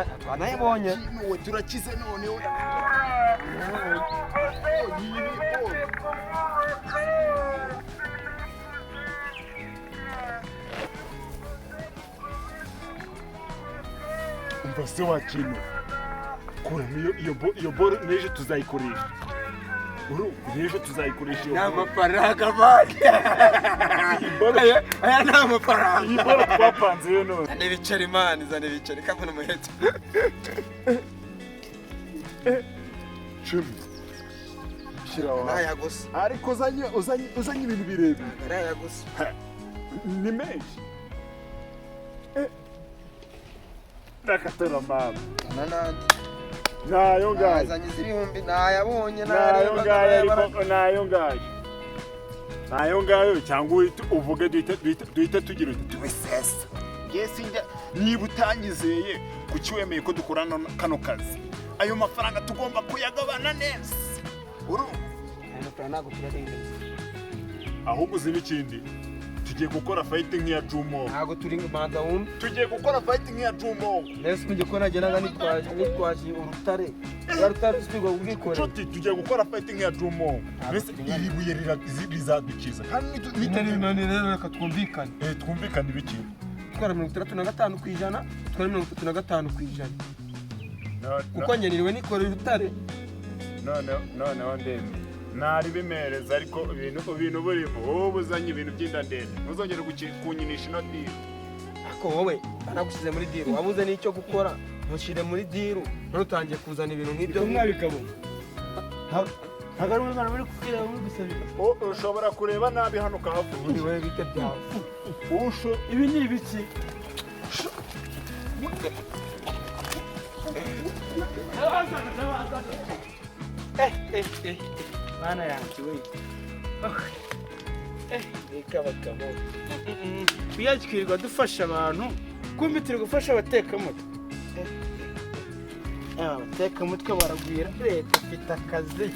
Tukanayibonye turakize none umva se wakino kuramo iyo boro n'ejo tuzayikoresha n'ejo tuzayikoresha iyo n'amafaranga bane aya ni amafaranga iyi boro twapanze yo none zane ibiceri mani zane ibiceri kabona umuheto cumi shiraho naya gusa ariko uzanye ibintu birebire naya gusa ni menshi nakatora mama nanandi nayo ngayo azanye ibihumbi nayabonye nayo ngayo cyangwa uvuge duhita tugira tubisesa yesi niba utanyizeye kuki wemeye ko dukorana kano kazi ayo mafaranga tugomba kuyagabana neza amafaranga ntabwo turarengeje ahubwo uzi n'ikindi tugiye gukora fighting nk'iya Jumo ntabwo turi manza wumva tugiye gukora fighting nk'iya Jumo nese kunjye ko nagenaga nitwaje urutare twigwa ubwikore nshuti tugiye gukora fighting nk'iya Jumo nese iri buye rizadukiza kandi none rero reka twumvikane twumvikane ibiki twara 35% kwijana twara 35% kuko nyeniriwe nikorera urutare none wandemye nari bimereza ariko ibintu burimo wowe buzanye ibintu by'indandende ntuzongere kunyinisha ino diro ako wowe banagushyize muri diro wabuze n'icyo gukora mushyire muri diro ntutangiye kuzana ibintu nk'ibyo mwabikabona ntabwo ari umwana muri kubwira muri gusabira ushobora kureba nabi hano kahafu ubundi wowe bite byawe ibi ni ibiki Mana yanjye we reka abagabo twirirwa dufasha abantu kumbe turi gufasha abatekamutwe abatekamutwe baragwira leta ifite akazi